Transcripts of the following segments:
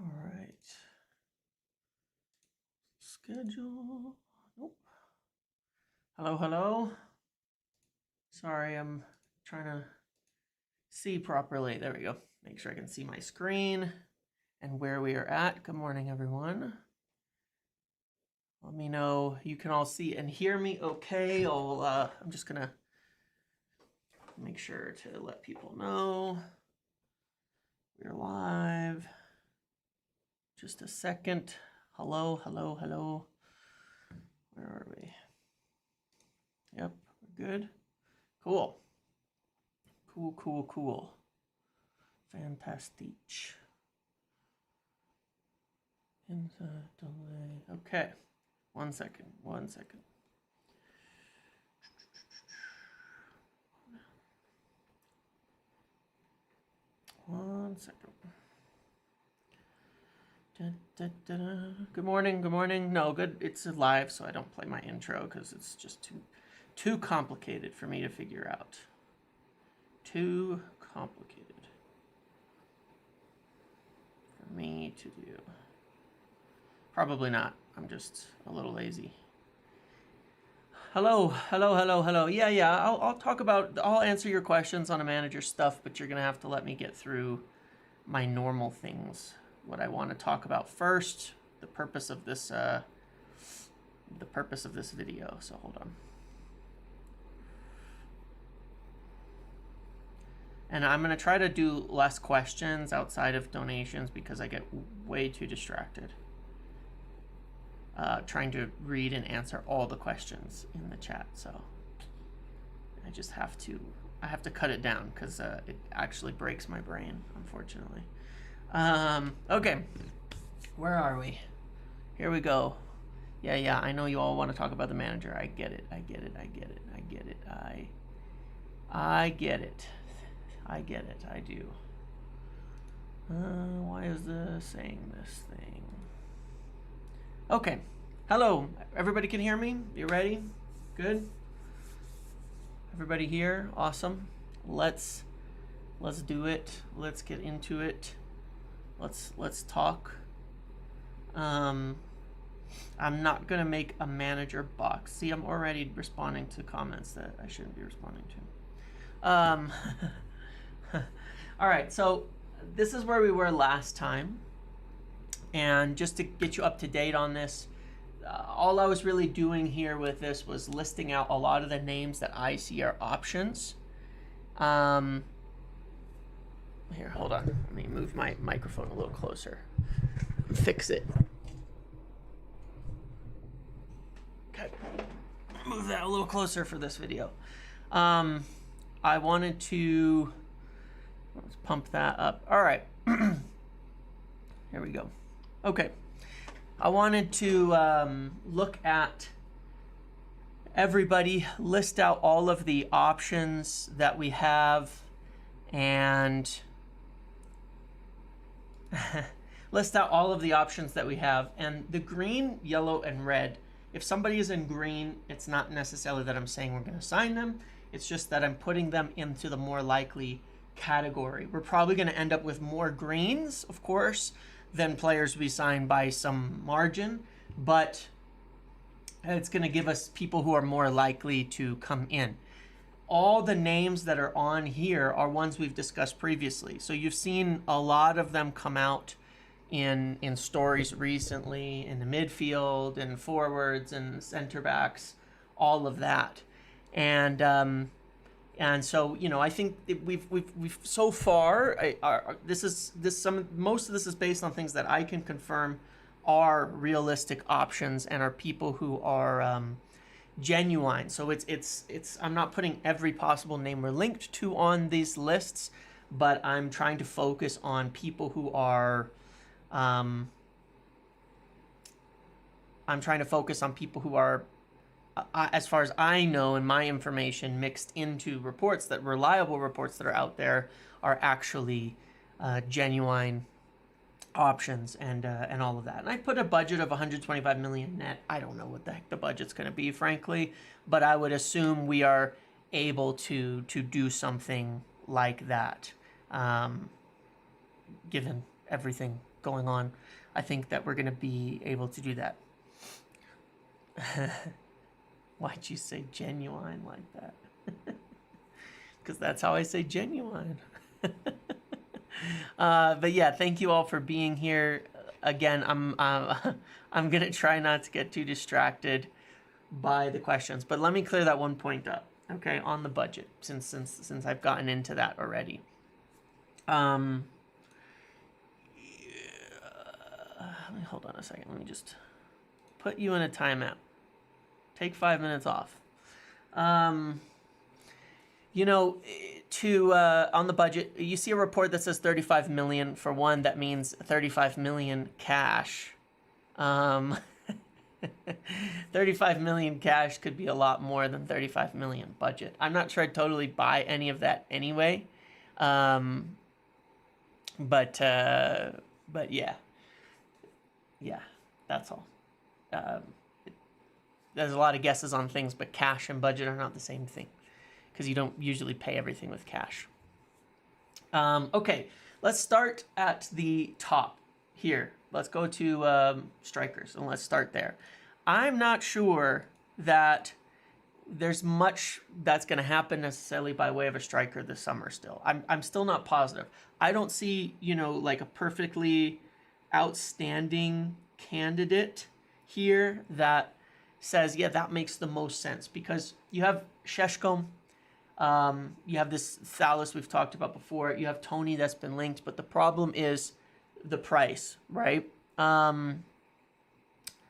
All right. Schedule. Nope. Hello, hello. Sorry, I'm trying to see properly. There we go. Make sure I can see my screen and where we are at. Good morning, everyone. Let me know you can all see and hear me okay. I'm just gonna make sure to let people know we're live. Just a second. Hello, hello, hello. Where are we? Yep, we're good. Cool. Cool. Fantastic. Inside delay. Okay. One second. One second. Good morning. Good morning. No, good. It's live, so I don't play my intro because it's just too complicated for me to figure out. Too complicated for me to do. Probably not. I'm just a little lazy. Hello. Yeah. I'll talk about. I'll answer your questions on a manager stuff, but you're gonna have to let me get through my normal things. What I want to talk about first, the purpose of this video. So hold on. And I'm going to try to do less questions outside of donations because I get way too distracted trying to read and answer all the questions in the chat. So I just have to cut it down because it actually breaks my brain, unfortunately. Okay, where are we? Here we go. Yeah, I know you all want to talk about the manager. I get it. I get it. I do. Why is this saying this thing? Okay. Hello. Everybody can hear me? You ready? Good? Everybody here? Awesome. Let's do it. Let's get into it. Let's talk. I'm not gonna make a manager box. See, I'm already responding to comments that I shouldn't be responding to. All right, so this is where we were last time. And just to get you up to date on this, all I was really doing here with this was listing out a lot of the names that I see are options. Here, hold on. Let me move my microphone a little closer. Fix it. Okay. Move that a little closer for this video. I wanted to... Let's pump that up. All right. Here we go. Okay. I wanted to look at everybody, list out all of the options that we have, and list out all of the options that we have. And the green, yellow, and red, if somebody is in green, it's not necessarily that I'm saying we're going to assign them. It's just that I'm putting them into the more likely category. We're probably going to end up with more greens, of course, than players we sign by some margin, but it's going to give us people who are more likely to come in. All the names that are on here are ones we've discussed previously. So you've seen a lot of them come out in stories recently, in the midfield and forwards and center backs, all of that. And so, you know, I think we've so far, most of this is based on things that I can confirm are realistic options and are people who are genuine. So it's I'm not putting every possible name we're linked to on these lists, but I'm trying to focus on people who are as far as I know, and my information mixed into reports, that reliable reports that are out there, are actually genuine options and all of that. And I put a budget of 125 million net. I don't know what the heck the budget's going to be, frankly, but I would assume we are able to do something like that, given everything going on, I think that we're going to be able to do that. Why'd you say genuine like that? Because that's how I say genuine. But yeah, thank you all for being here. Again, I'm gonna try not to get too distracted by the questions, but let me clear that one point up, okay, on the budget, since I've gotten into that already. Let me hold on a second. Let me just put you in a timeout. Take 5 minutes off. You know, on the budget, you see a report that says 35 million. For one, that means 35 million cash. 35 million cash could be a lot more than 35 million budget. I'm not sure I'd totally buy any of that anyway. But yeah, that's all. There's a lot of guesses on things, but cash and budget are not the same thing, because you don't usually pay everything with cash. Okay, let's start at the top here. Let's go to strikers, and let's start there. I'm not sure that there's much that's going to happen necessarily by way of a striker this summer still. I'm still not positive. I don't see, like a perfectly outstanding candidate here that says, yeah, that makes the most sense, because you have Šeško, you have this Thalos we've talked about before, you have Tony that's been linked, but the problem is the price, right?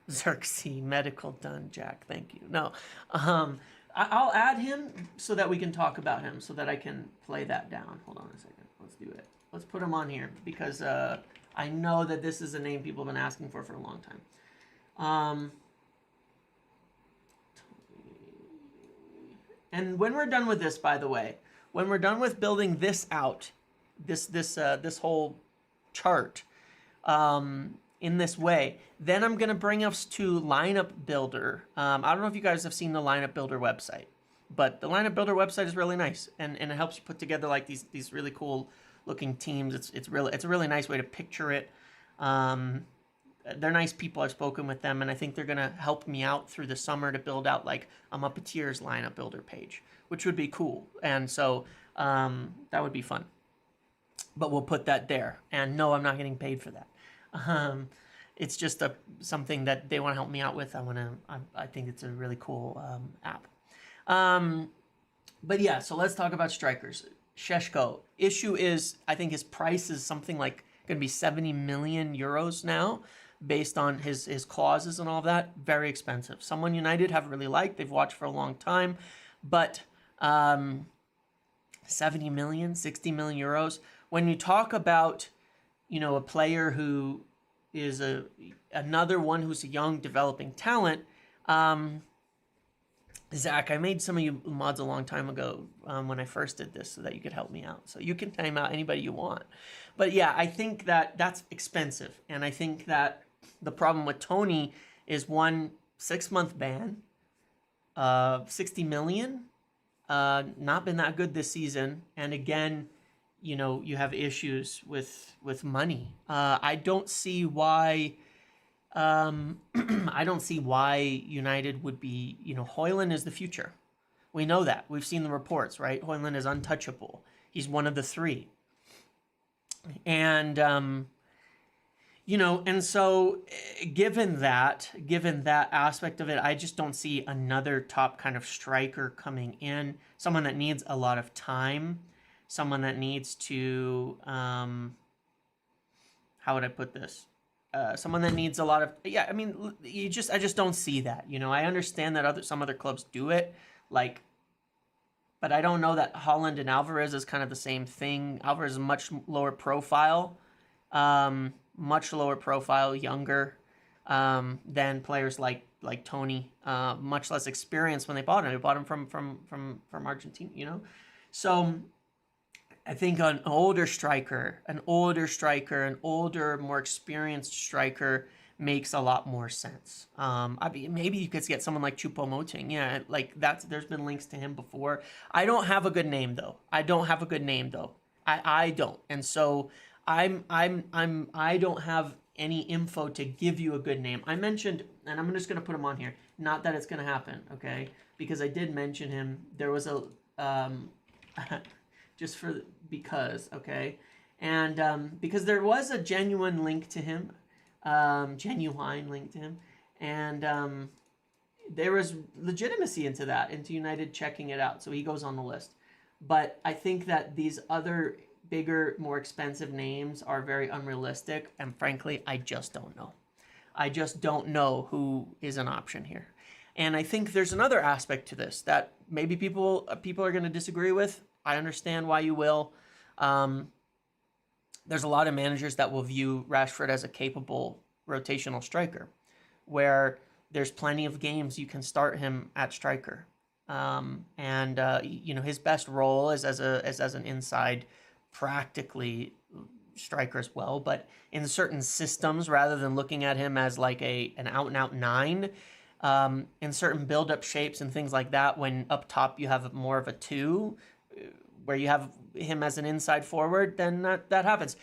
Xerxes, medical done, Jack, thank you. No, I'll add him so that we can talk about him, so that I can play that down. Hold on a second, let's do it. Let's put him on here, because I know that this is a name people have been asking for a long time. And when we're done with this, by the way, when we're done with building this out, this whole chart, in this way, then I'm gonna bring us to Lineup Builder. I don't know if you guys have seen the Lineup Builder website, but the Lineup Builder website is really nice, and it helps you put together like these really cool looking teams. It's a really nice way to picture it. They're nice people. I've spoken with them, and I think they're gonna help me out through the summer to build out like a Muppeteers Lineup Builder page, which would be cool. And so that would be fun. But we'll put that there. And no, I'm not getting paid for that. It's just something that they want to help me out with. I think it's a really cool app. But yeah, so let's talk about strikers. Šeško. Issue is, I think his price is something like going to be 70 million euros now, based on his clauses and all of that. Very expensive. Someone United have really liked. They've watched for a long time. But 70 million, 60 million euros. When you talk about, a player who is another one who's a young developing talent, Zach, I made some of you mods a long time ago when I first did this so that you could help me out. So you can time out anybody you want. But yeah, I think that that's expensive. And I think that the problem with Tony is 1 6-month ban, 60 million, not been that good this season. And again, you have issues with money. I don't see why I don't see why United would be, Højlund is the future. We know that. We've seen the reports, right? Højlund is untouchable. He's one of the three. And, and so given that aspect of it, I just don't see another top kind of striker coming in. Someone that needs a lot of time. Someone that needs to, how would I put this? Someone that needs a lot of, I just don't see that. I understand that some other clubs do it, but I don't know that Haaland and Alvarez is kind of the same thing. Alvarez is much lower profile, younger than players like Tony, much less experienced when they bought him. They bought him from Argentina, So I think an older, more experienced striker makes a lot more sense. Maybe you could get someone like Choupo-Moting. Yeah, there's been links to him before. I don't have a good name though. I don't. And so I don't have any info to give you a good name. I mentioned, and I'm just gonna put him on here. Not that it's gonna happen, okay? Because I did mention him. There was a just for because, okay, and because there was a genuine link to him, and there was legitimacy into that, into United checking it out. So he goes on the list. But I think that these other bigger, more expensive names are very unrealistic, and frankly, I just don't know. I just don't know who is an option here. And I think there's another aspect to this that maybe people are going to disagree with. I understand why you will. There's a lot of managers that will view Rashford as a capable rotational striker, where there's plenty of games you can start him at striker. You know, his best role is as an inside, practically striker as well. But in certain systems, rather than looking at him as like an out-and-out 9, in certain build-up shapes and things like that, when up top you have more of a 2, where you have him as an inside forward, then that happens.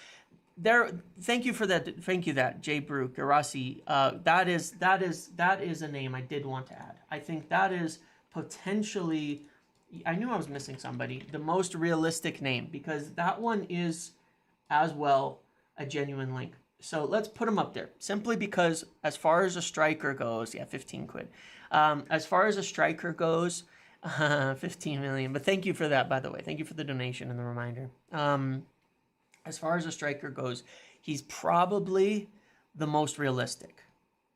Thank you for that. Thank you, that Jay Brew Garasi. That is a name I did want to add. I think that is potentially, I knew I was missing somebody, the most realistic name, because that one is as well a genuine link. So let's put him up there, simply because as far as a striker goes, yeah, 15 quid. As far as a striker goes, 15 million. But thank you for that, by the way. Thank you for the donation and the reminder. As far as a striker goes, he's probably the most realistic.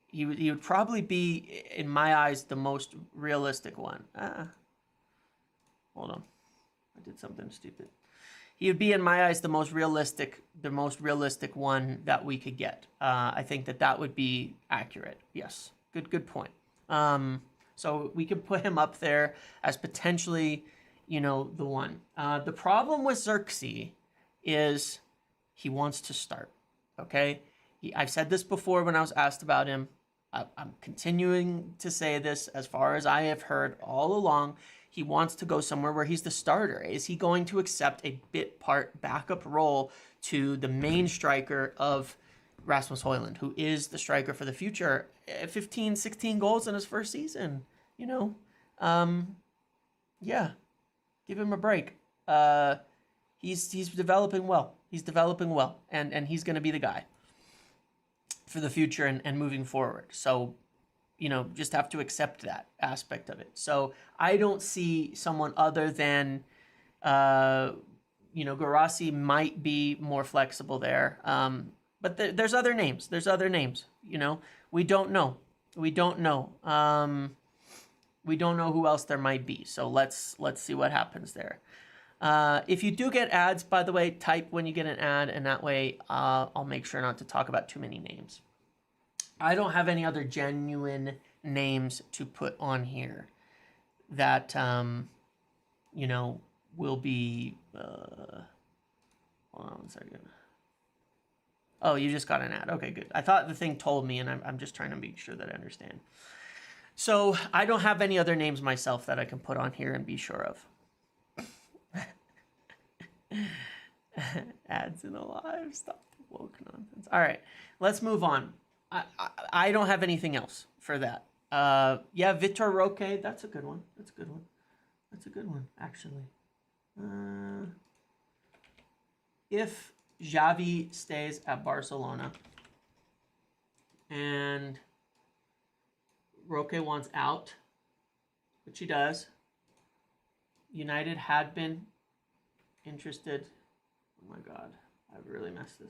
He would probably be, in my eyes, the most realistic one. Hold on. I did something stupid. He would be, in my eyes, the most realistic one that we could get. I think that would be accurate. Yes. Good point. So we could put him up there as potentially, you know, the one. The problem with Xerxes is he wants to start, okay? I've said this before when I was asked about him. I'm continuing to say this as far as I have heard all along. He wants to go somewhere where he's the starter. Is he going to accept a bit part backup role to the main striker of Rasmus Højlund, who is the striker for the future? 15, 16 goals in his first season, you know? Yeah, give him a break. He's developing well. He's developing well, and he's going to be the guy for the future and moving forward. So, you know, just have to accept that aspect of it. So I don't see someone other than, you know, Garasi might be more flexible there. But there's other names. There's other names, you know. We don't know. We don't know. We don't know who else there might be. So let's see what happens there. If you do get ads, by the way, type when you get an ad, and that way I'll make sure not to talk about too many names. I don't have any other genuine names to put on here that, you know, will be... hold on one second. Oh, you just got an ad. Okay, good. I thought the thing told me, and I'm just trying to make sure that I understand. So I don't have any other names myself that I can put on here and be sure of. Ads in a live, stop the woke nonsense. All right, let's move on. I don't have anything else for that. Yeah, Vitor Roque, that's a good one. That's a good one. That's a good one, actually. If Xavi stays at Barcelona and Roque wants out, which he does, United had been interested. Oh my God, I've really messed this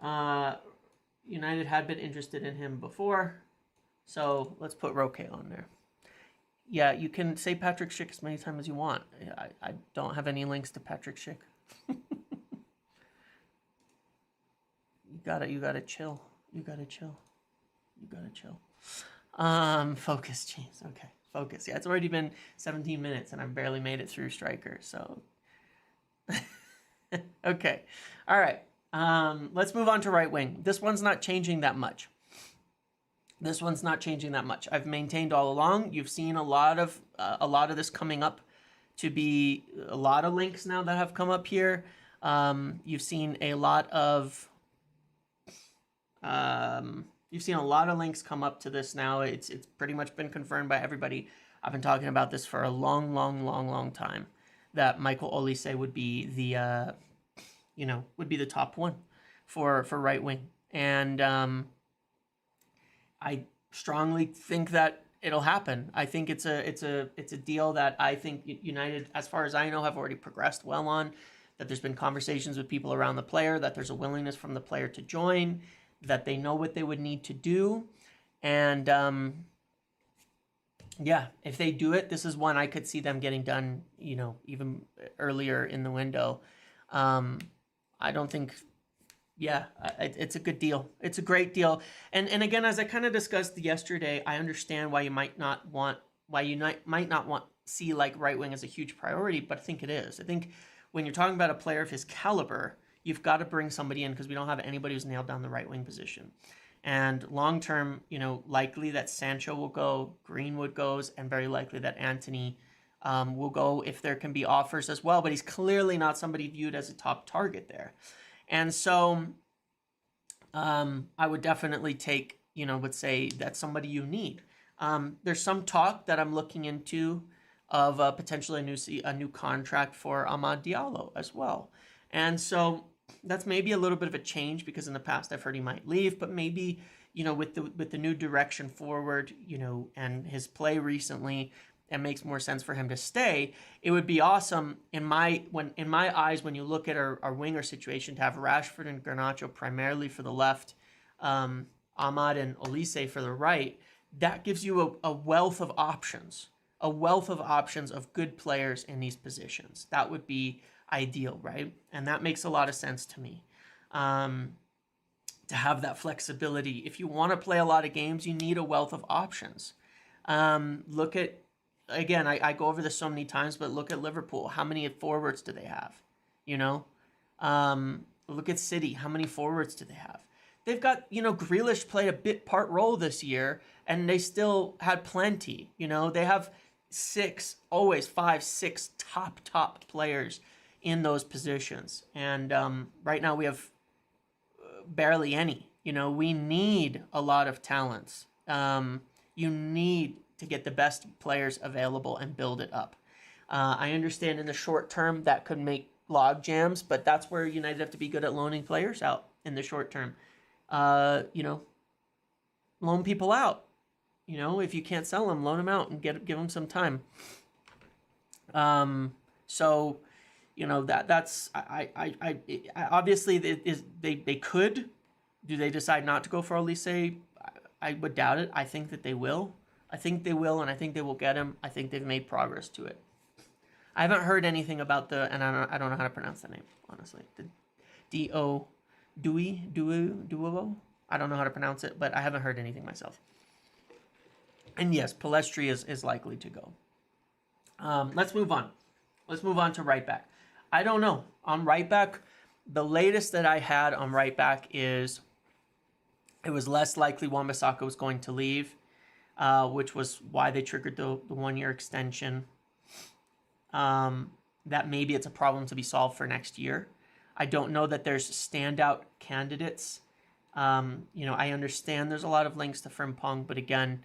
up. United had been interested in him before, so let's put Roque on there. Yeah, you can say Patrick Schick as many times as you want. I don't have any links to Patrick Schick. You gotta chill. You gotta chill. Focus, James. Okay, focus. Yeah, it's already been 17 minutes and I've barely made it through striker, so. Okay, all right. Let's move on to right wing. This one's not changing that much. I've maintained all along. You've seen a lot of this coming up to be a lot of links now that have come up here. You've seen a lot of links come up to this now. It's pretty much been confirmed by everybody. I've been talking about this for a long time, that Michael Olise would be the top one for right wing, and I strongly think that it'll happen. I think it's a deal that I think United, as far as I know, have already progressed well on. That there's been conversations with people around the player, that there's a willingness from the player to join, that they know what they would need to do, and yeah, if they do it, this is one I could see them getting done, even earlier in the window. I don't think, yeah, it's a good deal. It's a great deal. And again, as I kind of discussed yesterday, I understand why you might not want see like right wing as a huge priority, but I think it is. I think when you're talking about a player of his caliber, you've got to bring somebody in, because we don't have anybody who's nailed down the right wing position. And long term, likely that Sancho will go, Greenwood goes, and very likely that Antony will go if there can be offers as well. But he's clearly not somebody viewed as a top target there. And so I would definitely take, would say that's somebody you need. There's some talk that I'm looking into of potentially a new contract for Amad Diallo as well. And so that's maybe a little bit of a change, because in the past I've heard he might leave, but maybe, with the new direction forward, and his play recently, it makes more sense for him to stay. It would be awesome in my eyes, when you look at our winger situation, to have Rashford and Garnacho primarily for the left, Ahmad and Olise for the right. That gives you a wealth of options, of good players in these positions. That would be ideal, right? And that makes a lot of sense to me, to have that flexibility. If you want to play a lot of games, you need a wealth of options. Look at, again, I go over this so many times, but look at Liverpool. How many forwards do they have? Look at City. How many forwards do they have? They've got, Grealish played a bit part role this year, and they still had plenty. They have 5, 6 top players in those positions. And right now we have barely any. We need a lot of talents. You need to get the best players available and build it up. I understand in the short term that could make log jams, but that's where United have to be good at loaning players out in the short term. Loan people out. If you can't sell them, loan them out and give them some time. So, that's I obviously they could. Do they decide not to go for Olise? I would doubt it. I think that they will. I think they will, and I think they will get him. I think they've made progress to it. I haven't heard anything about and I don't know how to pronounce the name, honestly. The Duo. I don't know how to pronounce it, but I haven't heard anything myself. And yes, Palestri is likely to go. Let's move on. Let's move on to right back. I don't know. On right back, the latest that I had on right back is it was less likely Wan-Bissaka was going to leave, which was why they triggered the 1-year extension. That maybe it's a problem to be solved for next year. I don't know that there's standout candidates. I understand there's a lot of links to Frimpong, but again,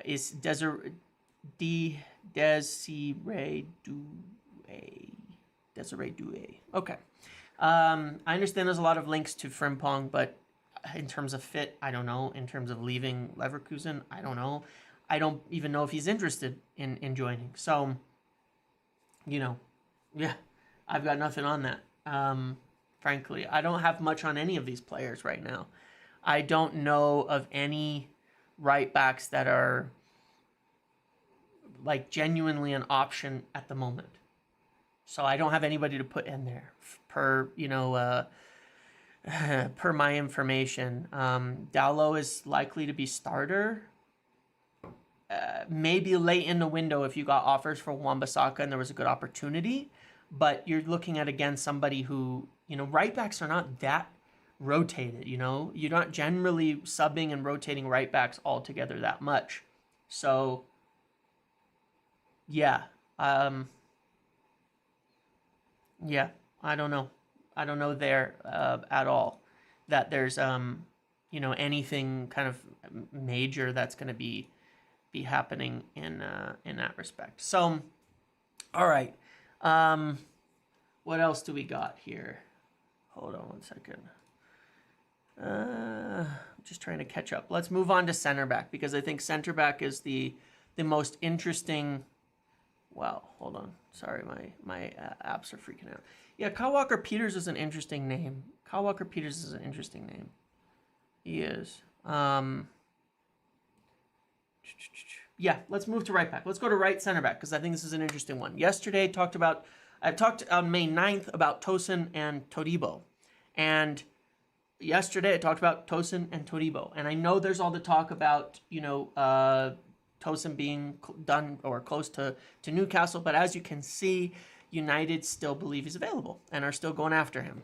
is Desiree Doué. Okay. I understand there's a lot of links to Frimpong, but in terms of fit, I don't know. In terms of leaving Leverkusen, I don't know. I don't even know if he's interested in joining. So, yeah, I've got nothing on that. Frankly, I don't have much on any of these players right now. I don't know of any right backs that are like genuinely an option at the moment. So I don't have anybody to put in there per my information. Dallo is likely to be starter. Maybe late in the window if you got offers for Wan-Bissaka and there was a good opportunity. But you're looking at, again, somebody who, right backs are not that rotated, You're not generally subbing and rotating right backs altogether that much. So, yeah. I don't know. I don't know there at all that there's anything kind of major that's going to be happening in that respect. So, all right. What else do we got here? Hold on one second. I'm just trying to catch up. Let's move on to center back, because I think center back is the most interesting. Wow, hold on. Sorry, my apps are freaking out. Yeah, Kyle Walker-Peters is an interesting name. Kyle Walker-Peters is an interesting name. He is. Yeah, let's move to right back. Let's go to right center back, because I think this is an interesting one. Yesterday, I talked on May 9th about Tosin and Todibo. And yesterday I talked about Tosin and Todibo. And I know there's all the talk about, Tosin being done or close to Newcastle. But as you can see, United still believe he's available and are still going after him.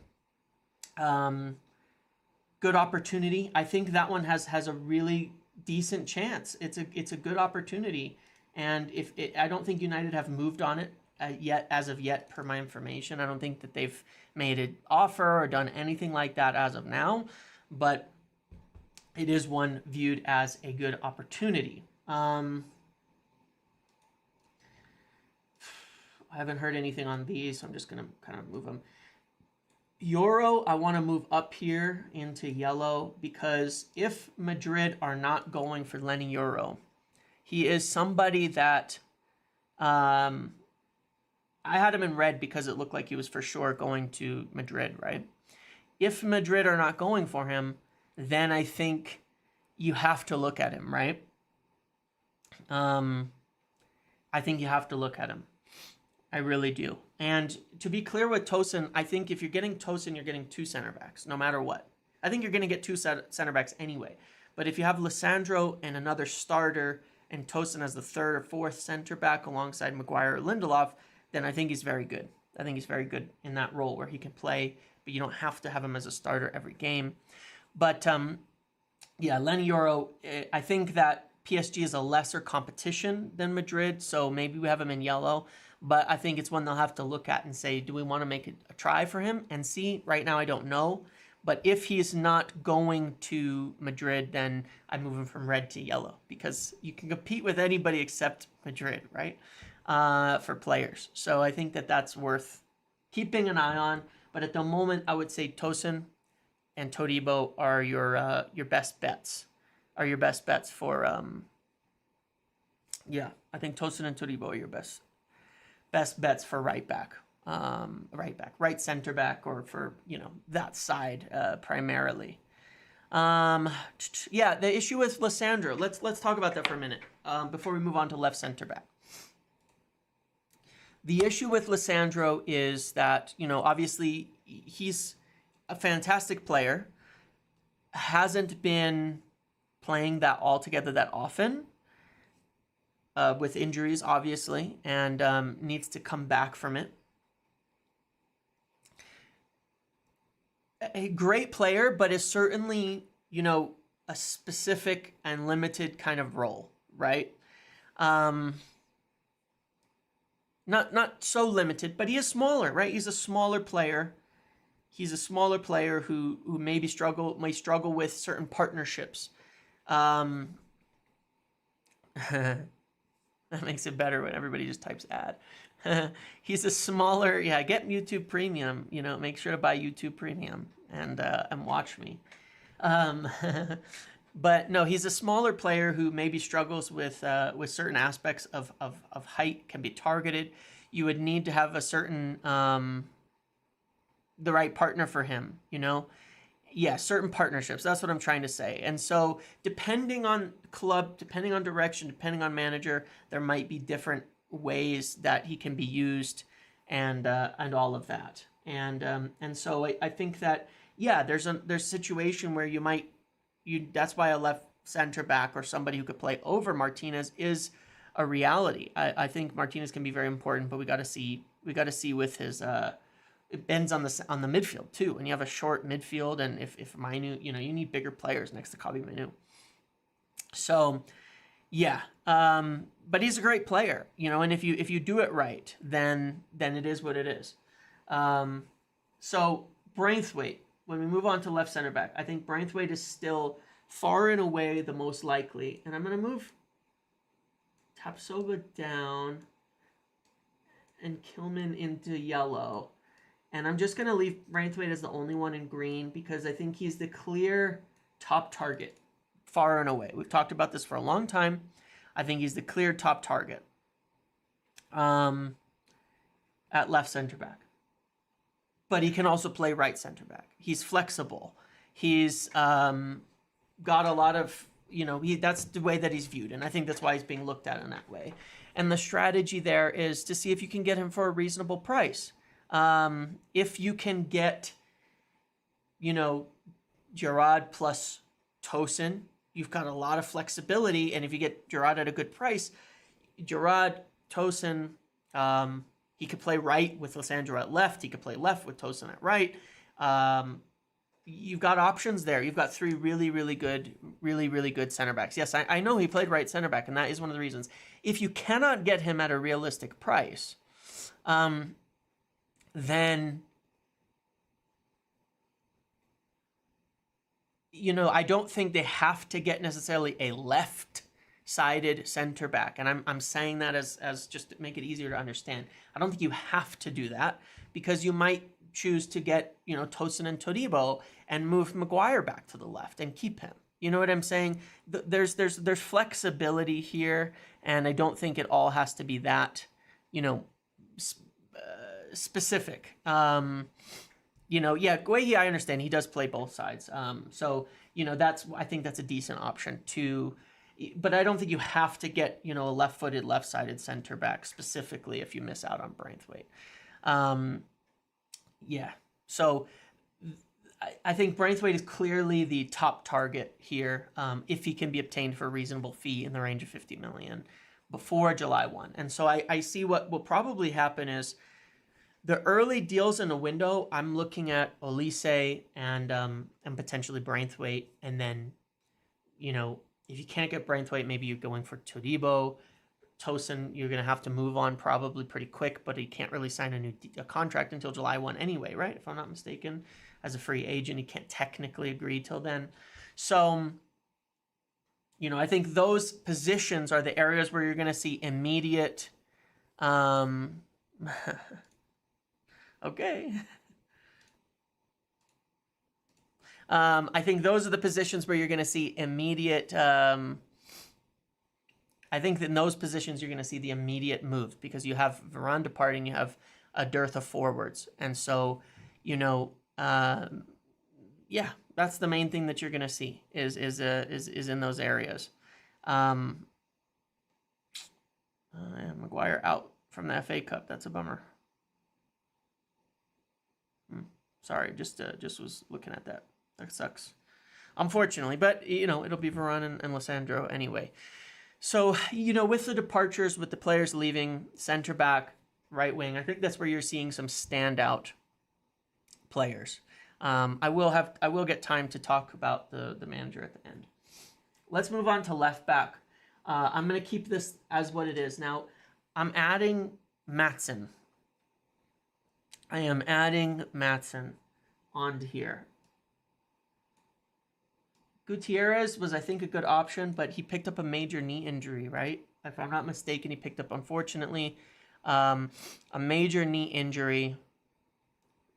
Good opportunity. I think that one has a really decent chance. It's a good opportunity. And I don't think United have moved on it as of yet, per my information. I don't think that they've made an offer or done anything like that as of now, but it is one viewed as a good opportunity. I haven't heard anything on these, so I'm just going to kind of move them. Euro, I want to move up here into yellow, because if Madrid are not going for Lenny Euro, he is somebody that I had him in red because it looked like he was for sure going to Madrid, right? If Madrid are not going for him, then I think you have to look at him, right? I think you have to look at him. I really do. And to be clear with Tosin, I think if you're getting Tosin, you're getting two center backs, no matter what. I think you're going to get two center backs anyway. But if you have Lissandro and another starter and Tosin as the third or fourth center back alongside Maguire or Lindelof, then I think he's very good. I think he's very good in that role where he can play, but you don't have to have him as a starter every game. But yeah, Lenny Euro, I think that PSG is a lesser competition than Madrid, so maybe we have him in yellow. But I think it's one they'll have to look at and say, do we want to make a try for him and see? Right now, I don't know. But if he's not going to Madrid, then I move him from red to yellow, because you can compete with anybody except Madrid, right? For players. So I think that that's worth keeping an eye on. But at the moment, I would say Tosin and Todibo are your best bets. Are your best bets for yeah, I think Tosin and Todibo are your best bets for right back, right center back, or for that side primarily. Yeah, the issue with Lissandro. Let's talk about that for a minute before we move on to left center back. The issue with Lissandro is that obviously he's a fantastic player, hasn't been playing that altogether that often. With injuries, obviously, and needs to come back from it. A great player, but is certainly, a specific and limited kind of role, right? Not so limited, but he is smaller, right? He's a smaller player. He's a smaller player who may struggle with certain partnerships. That makes it better when everybody just types ad. He's a smaller, get YouTube Premium. Make sure to buy YouTube Premium and watch me. But no, he's a smaller player who maybe struggles with certain aspects of height, can be targeted. You would need to have a certain the right partner for him. Yeah, certain partnerships. That's what I'm trying to say. And so depending on club, depending on direction, depending on manager, there might be different ways that he can be used and all of that. And so I think that, yeah, there's a situation where that's why a left center back or somebody who could play over Martinez is a reality. I think Martinez can be very important, but we got to see with his it bends on the midfield too. And you have a short midfield, and if Mainu, you need bigger players next to Kobbie Mainoo. So, yeah, but he's a great player, and if you do it right, then it is what it is. So Braithwaite, when we move on to left center back, I think Braithwaite is still far and away the most likely. And I'm going to move Tapsoba down and Kilman into yellow. And I'm just going to leave Braithwaite as the only one in green because I think he's the clear top target, far and away. We've talked about this for a long time. I think he's the clear top target at left center back. But he can also play right center back. He's flexible. He's got a lot of, that's the way that he's viewed. And I think that's why he's being looked at in that way. And the strategy there is to see if you can get him for a reasonable price. If you can get, Gerard plus Tosin, you've got a lot of flexibility. And if you get Gerard at a good price, Gerard, Tosin, he could play right with Lissandro at left. He could play left with Tosin at right. You've got options there. You've got three really, really good center backs. Yes, I know he played right center back, and that is one of the reasons. If you cannot get him at a realistic price, then, I don't think they have to get necessarily a left-sided center back. And I'm saying that as just to make it easier to understand. I don't think you have to do that because you might choose to get, Tosin and Todibo and move Maguire back to the left and keep him. You know what I'm saying? There's flexibility here, and I don't think it all has to be that, specific. Guehi, I understand he does play both sides. I think that's a decent option too. But I don't think you have to get, a left-footed, left-sided center back specifically if you miss out on Braithwaite. So I think Braithwaite is clearly the top target here if he can be obtained for a reasonable fee in the range of 50 million before July 1. And so I see what will probably happen is the early deals in the window, I'm looking at Olise and potentially Braithwaite. And then, if you can't get Braithwaite, maybe you're going for Todibo. Tosin, you're going to have to move on probably pretty quick, but he can't really sign a contract until July 1 anyway, right? If I'm not mistaken, as a free agent, he can't technically agree till then. So, I think those positions are the areas where you're going to see immediate, okay. I think those are the positions where you're going to see immediate, I think that in those positions you're going to see the immediate move because you have Varane departing, you have a dearth of forwards. And so, that's the main thing that you're going to see is in those areas. Maguire out from the FA Cup. That's a bummer. Sorry, just was looking at that. That sucks, unfortunately. But it'll be Varane and Lissandro anyway. So with the departures, with the players leaving, center back, right wing, I think that's where you're seeing some standout players. I will get time to talk about the manager at the end. Let's move on to left back. I'm going to keep this as what it is. Now, I'm adding Maatsen. I am adding Maatsen onto here. Gutierrez was, I think, a good option, but he picked up a major knee injury, right? If I'm not mistaken, he picked up, unfortunately, a major knee injury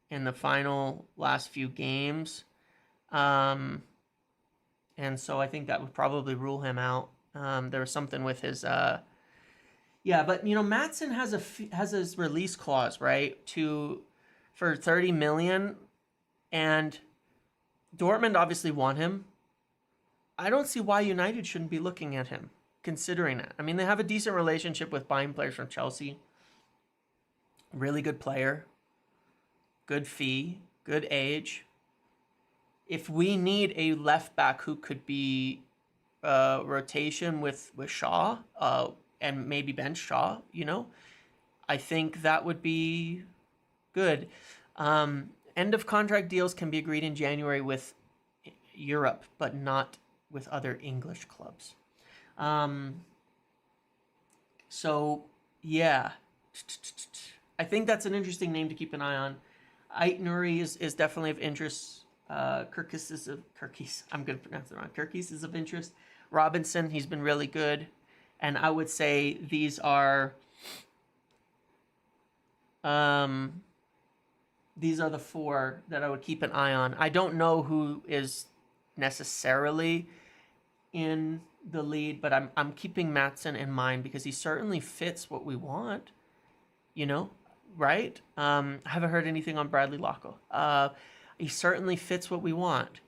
in the last few games. And so I think that would probably rule him out. There was something with his... but, Maatsen has his release clause, right, for 30 million, and Dortmund obviously want him. I don't see why United shouldn't be looking at him, considering that. I mean, they have a decent relationship with buying players from Chelsea. Really good player. Good fee. Good age. If we need a left back who could be rotation with Shaw and maybe bench Shaw, I think that would be good. End of contract deals can be agreed in January with Europe, but not with other English clubs. So, yeah. I think that's an interesting name to keep an eye on. Ait-Nouri is definitely of interest. I'm going to pronounce it wrong. Kirkis is of interest. Robinson, he's been really good. And I would say these are the 4 that I would keep an eye on. I don't know who is necessarily in the lead, but I'm keeping Mattson in mind because he certainly fits what we want, right? I haven't heard anything on Bradley Lockle. He certainly fits what we want,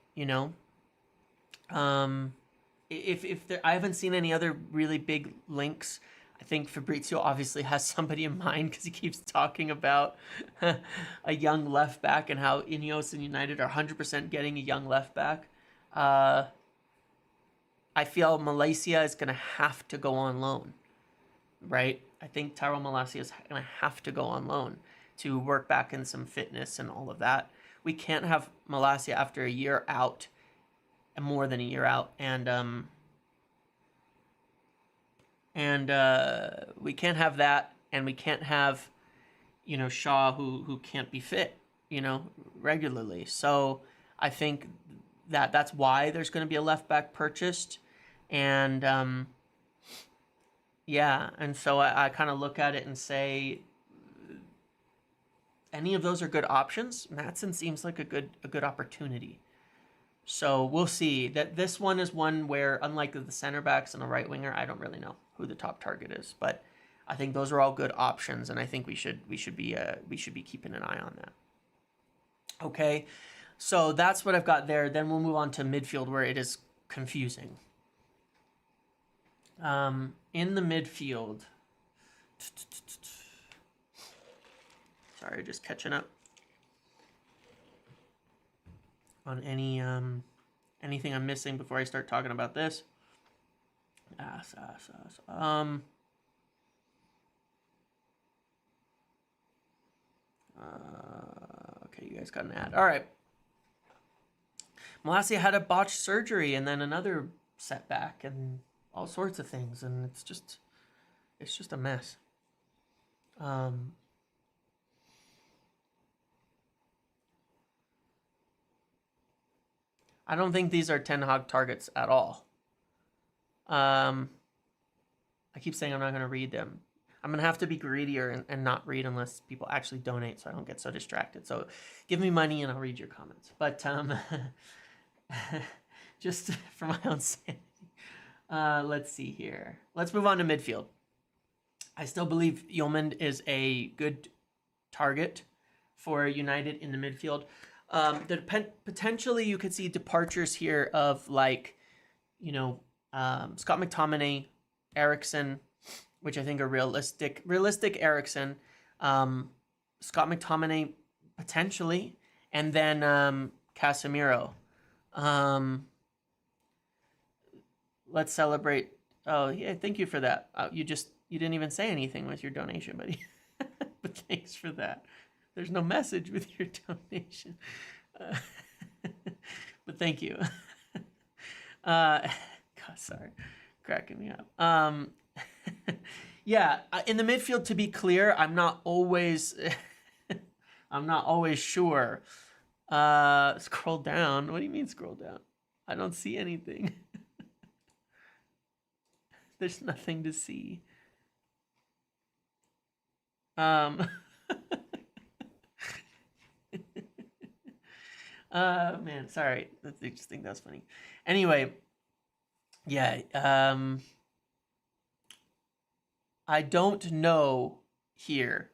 If there, I haven't seen any other really big links. I think Fabrizio obviously has somebody in mind because he keeps talking about a young left back and how Ineos and United are 100% getting a young left back. I feel Malaysia is going to have to go on loan, right? I think Tyrell Malacia is going to have to go on loan to work back in some fitness and all of that. We can't have Malacia after a year out, and more than a year out, and we can't have that, and we can't have, Shaw who can't be fit, regularly. So I think that's why there's going to be a left back purchased, and yeah, and so I kind of look at it and say, any of those are good options. Mattson seems like a good opportunity. So we'll see. That this one is one where, unlike the center backs and the right winger, I don't really know who the top target is, but I think those are all good options, and I think we should be keeping an eye on that. Okay, so that's what I've got there. Then we'll move on to midfield, where it is confusing. In the midfield, sorry, just catching up on anything I'm missing before I start talking about this. Okay, you guys got an ad. All right. Malacia had a botched surgery and then another setback and all sorts of things, and it's just a mess. I don't think these are Ten Hag targets at all. I keep saying I'm not going to read them. I'm going to have to be greedier and not read unless people actually donate, so I don't get so distracted. So give me money and I'll read your comments. But just for my own sanity. Let's see here. Let's move on to midfield. I still believe Yeoman is a good target for United in the midfield. Potentially you could see departures here of Scott McTominay, Eriksen, which I think are realistic. Realistic Eriksen, Scott McTominay potentially, and then Casemiro. Let's celebrate. Oh yeah, thank you for that. You didn't even say anything with your donation, buddy. But thanks for that. There's no message with your donation. But thank you. God, sorry. Cracking me up. Yeah, in the midfield, to be clear, I'm not always sure. Scroll down. What do you mean scroll down? I don't see anything. There's nothing to see. Man, sorry. I just think that's funny. Anyway, yeah, I don't know here,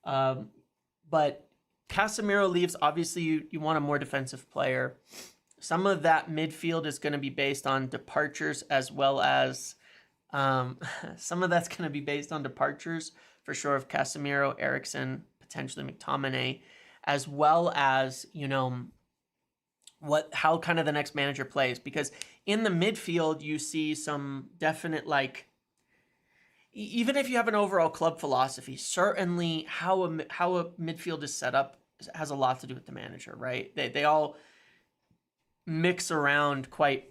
but Casemiro leaves. Obviously, you want a more defensive player. Some of that midfield is going to be based on departures, as well as some of that's going to be based on departures for sure of Casemiro, Eriksen, potentially McTominay, as well as how kind of the next manager plays, because in the midfield you see some definite, even if you have an overall club philosophy, certainly how a midfield is set up has a lot to do with the manager, right? They all mix around quite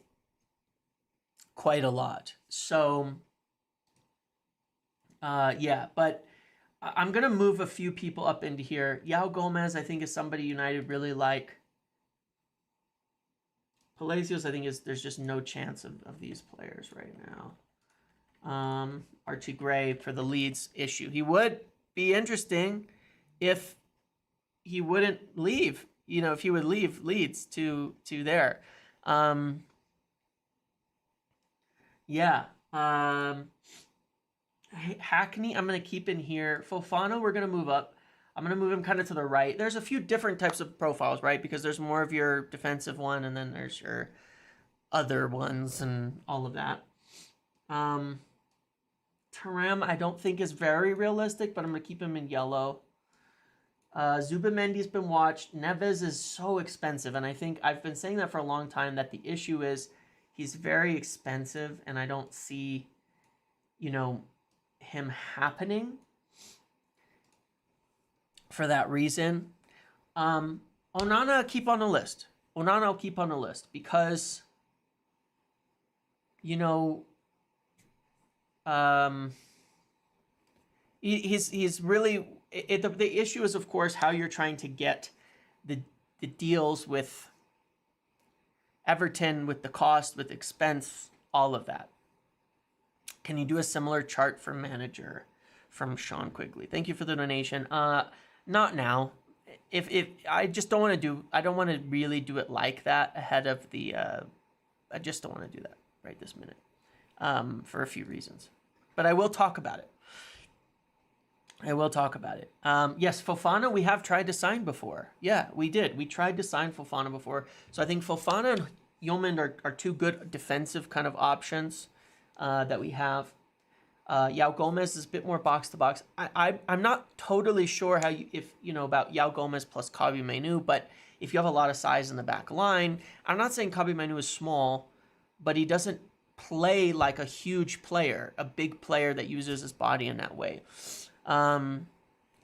a lot. So yeah, but I'm going to move a few people up into here. Yao Gomez, I think, is somebody United really like. Palacios, I think, there's just no chance of these players right now. Archie Gray for the Leeds issue. He would be interesting if he wouldn't leave. You know, if he would leave Leeds to there. Yeah. Hackney, I'm going to keep in here. Fofana, we're going to move up. I'm going to move him kind of to the right. There's a few different types of profiles, right? Because there's more of your defensive one, and then there's your other ones and all of that. Taram, I don't think is very realistic, but I'm going to keep him in yellow. Zubamendi's been watched. Neves is so expensive, and I think I've been saying that for a long time, that the issue is he's very expensive, and I don't see, him happening for that reason. Onana, keep on the list. Onana, I'll keep on the list because, he's really the issue is, of course, how you're trying to get the deals with Everton, with the cost, with expense, all of that. Can you do a similar chart for manager? From Sean Quigley. Thank you for the donation. Not now. If I just don't want to do, I don't want to really do it like that ahead of the. I just don't want to do that right this minute, for a few reasons. But I will talk about it. Yes, Fofana, we have tried to sign before. Yeah, we did. We tried to sign Fofana before. So I think Fofana and Yeoman are two good defensive kind of options that we have. Yao Gomez is a bit more box to box. I'm not totally sure how about Yao Gomez plus Kabi Mainu, but if you have a lot of size in the back line, I'm not saying Kabi Mainu is small, but he doesn't play like a huge player, a big player that uses his body in that way. I'm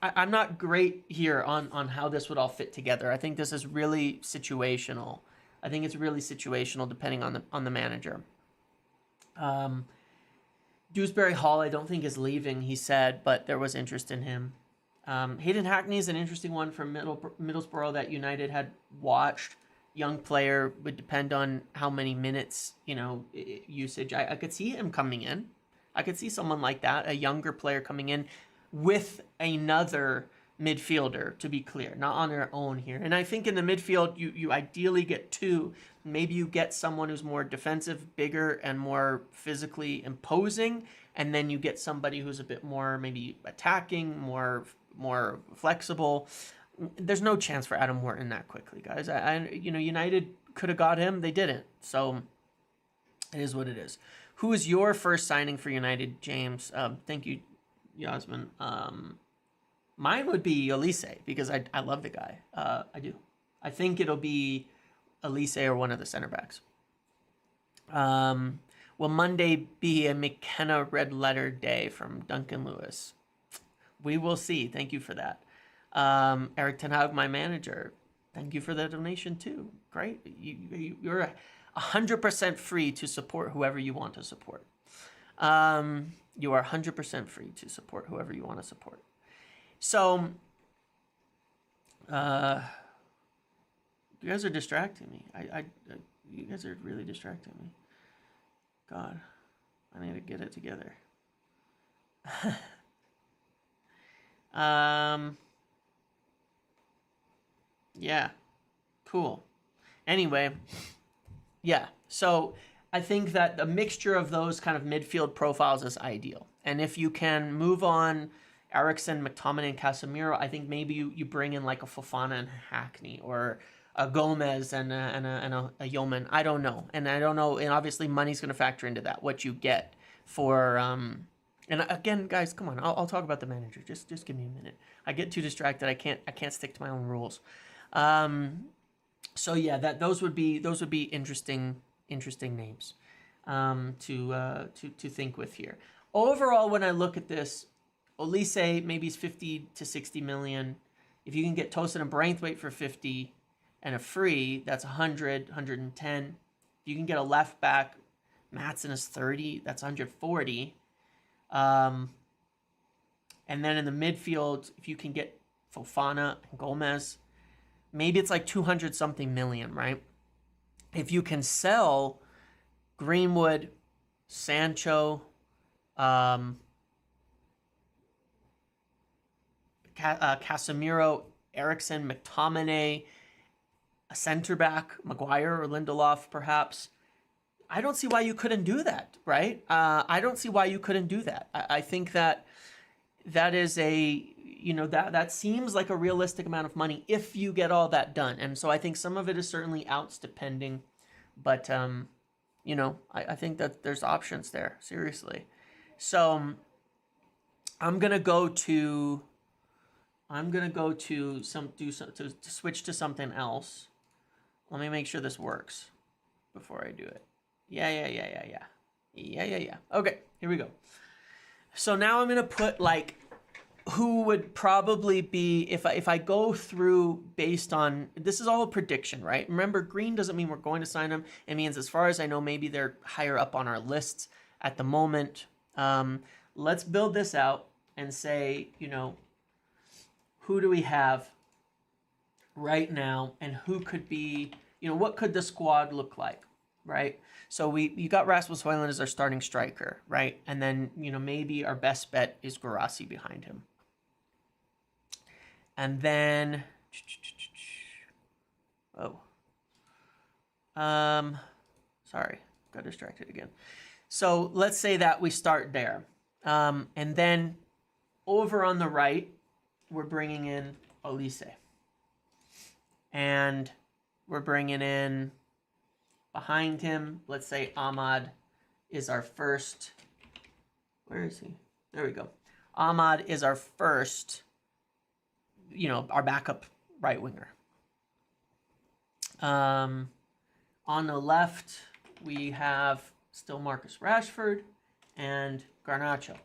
not great here on how this would all fit together. I think this is really situational. I think it's really situational depending on the manager. Dewsbury Hall, I don't think is leaving, he said, but there was interest in him. Hayden Hackney is an interesting one from Middlesbrough that United had watched. Young player, would depend on how many minutes, usage. I could see him coming in. I could see someone like that, a younger player coming in with another midfielder, to be clear, not on their own here. And I think in the midfield, you ideally get two. Maybe you get someone who's more defensive, bigger, and more physically imposing, and then you get somebody who's a bit more maybe attacking, more flexible. There's no chance for Adam Wharton that quickly, guys. United could have got him. They didn't. So it is what it is. Who is your first signing for United, James? Thank you, Yasmin. Mine would be Elise because I love the guy. I do. I think it'll be Elise or one of the center backs. Will Monday be a McKenna red letter day from Duncan Lewis? We will see. Thank you for that. Eric Ten Hag, my manager. Thank you for the donation too. Great. You're 100% free to support whoever you want to support. You are 100% free to support whoever you want to support. So, you guys are distracting me. You guys are really distracting me. God, I need to get it together. Yeah, cool. Anyway, yeah. So I think that a mixture of those kind of midfield profiles is ideal. And if you can move on Eriksen, McTominay, and Casemiro, I think maybe you bring in like a Fofana and Hackney, or a Gomez and a Yeoman. I don't know. And I don't know. And obviously money's going to factor into that, what you get for... And again, guys, come on. I'll talk about the manager. Just give me a minute. I get too distracted. I can't stick to my own rules. So yeah, those would be interesting names to think with here. Overall, when I look at this, Olise maybe is 50 to 60 million. If you can get Tosin and Braithwaite for 50 and a free, that's 100, 110. If you can get a left back, Maatsen is 30, that's 140. And then in the midfield, if you can get Fofana and Gomez, maybe it's like 200 something million, right? If you can sell Greenwood, Sancho, Casemiro, Eriksson, McTominay, a center back, Maguire or Lindelof, perhaps. I don't see why you couldn't do that, right? I don't see why you couldn't do that. I think that is a, that seems like a realistic amount of money if you get all that done. And so I think some of it is certainly outs depending, but I think that there's options there, seriously. So I'm gonna go to to switch to something else. Let me make sure this works before I do it. Yeah. Okay, here we go. So now I'm gonna put like who would probably be if I go through based on, this is all a prediction, right? Remember, green doesn't mean we're going to sign them. It means, as far as I know, maybe they're higher up on our lists at the moment. Let's build this out and say, who do we have right now, and who could be, what could the squad look like, right? So you got Rasmus Højlund as our starting striker, right? And then, maybe our best bet is Guirassy behind him. And then, sorry, got distracted again. So let's say that we start there. And then over on the right, we're bringing in Olise. And we're bringing in, behind him, let's say Ahmad is our first. Where is he? There we go. Ahmad is our first, our backup right winger. On the left, we have still Marcus Rashford and Garnacho.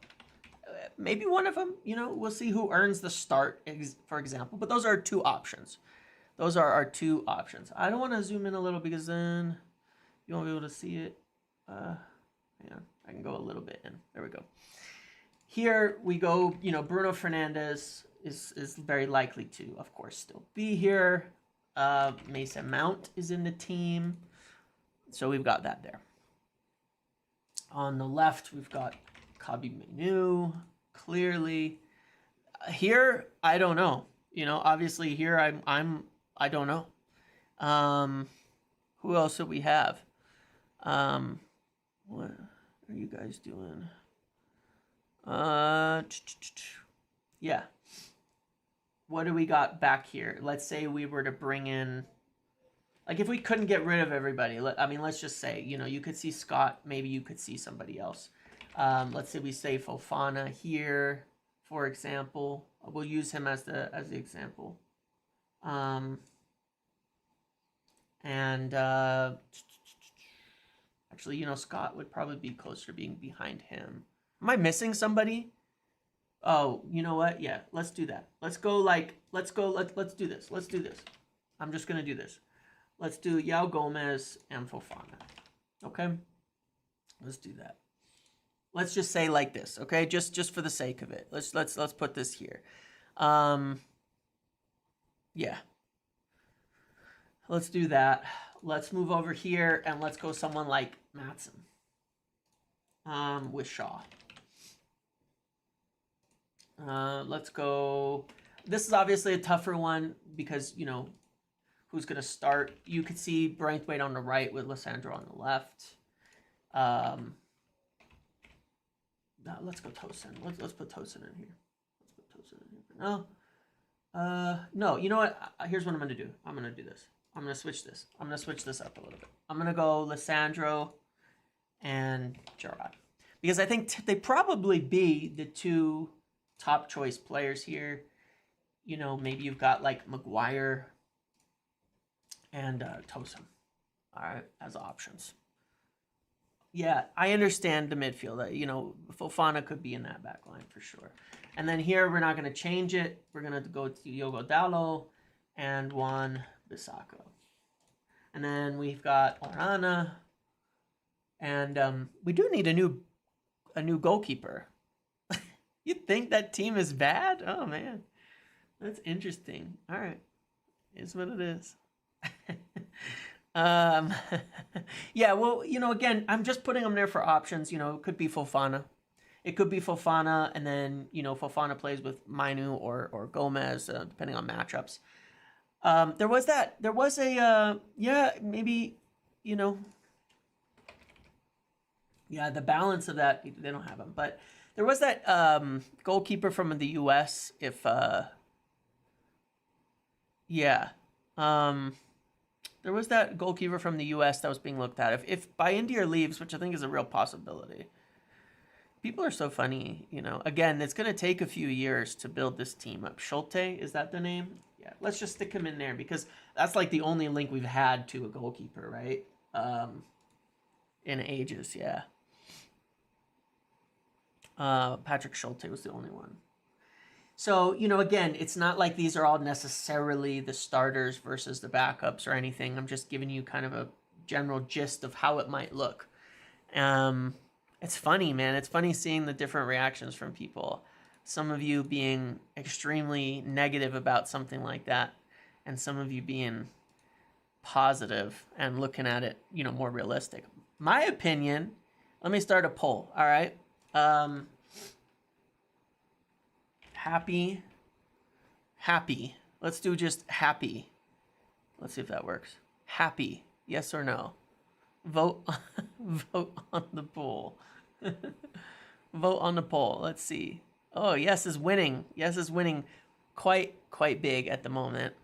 Maybe one of them, we'll see who earns the start, for example. But those are two options. Those are our two options. I don't want to zoom in a little because then you won't be able to see it. Hang on, I can go a little bit in. There we go. Here we go, Bruno Fernandes is very likely to, of course, still be here. Mason Mount is in the team. So we've got that there. On the left, we've got Kabi Menu, clearly. Here, I don't know. Obviously here I don't know. Who else do we have? What are you guys doing? Yeah. What do we got back here? Let's say we were to bring in, like, if we couldn't get rid of everybody, let's just say, you could see Scott, maybe you could see somebody else. Let's say we say Fofana here, for example. We'll use him as the example. Actually, Scott would probably be closer to being behind him. Am I missing somebody? Oh, you know what? Yeah, let's do that. Let's do this. Let's do this. I'm just going to do this. Let's do Yao Gomez and Fofana. Okay? Let's do that. Let's just say like this, okay? Just for the sake of it. Let's put this here. Yeah. Let's do that. Let's move over here and let's go someone like Matson. With Shaw. Let's go. This is obviously a tougher one because, who's going to start. You could see Braithwaite on the right with Lissandro on the left. Let's go Tosin. Let's put Tosin in here. No, you know what? Here's what I'm going to do. I'm going to do this. I'm going to switch this. I'm going to switch this up a little bit. I'm going to go Lissandro and Gerrard. Because I think they probably be the two top choice players here. Maybe you've got like Maguire and Tosin, all right, as options. Yeah, I understand the midfield. Fofana could be in that back line for sure. And then here, we're not going to change it. We're going to go to Diogo Dalot and Wan Bissaka. And then we've got Orana. And we do need a new goalkeeper. You think that team is bad? Oh man, that's interesting. All right, is what it is. um, yeah. Well, again, I'm just putting them there for options. It could be Fofana. It could be Fofana, and then Fofana plays with Mainu or Gomez, depending on matchups. There was a yeah, maybe, yeah, the balance of that, they don't have him, but there was that goalkeeper from the U.S. If yeah, there was that goalkeeper from the U.S. that was being looked at. If Bayindir leaves, which I think is a real possibility. People are so funny, Again, it's going to take a few years to build this team up. Schulte, is that the name? Yeah, let's just stick him in there because that's like the only link we've had to a goalkeeper, right? In ages, yeah. Patrick Schulte was the only one. So, again, it's not like these are all necessarily the starters versus the backups or anything. I'm just giving you kind of a general gist of how it might look. It's funny, man. It's funny seeing the different reactions from people. Some of you being extremely negative about something like that, and some of you being positive and looking at it, more realistic. My opinion, let me start a poll, all right? Happy. Let's do just happy. Let's see if that works. Happy, yes or no? Vote on the poll. Vote on the poll. Let's see. Oh, yes is winning. Yes is winning quite big at the moment.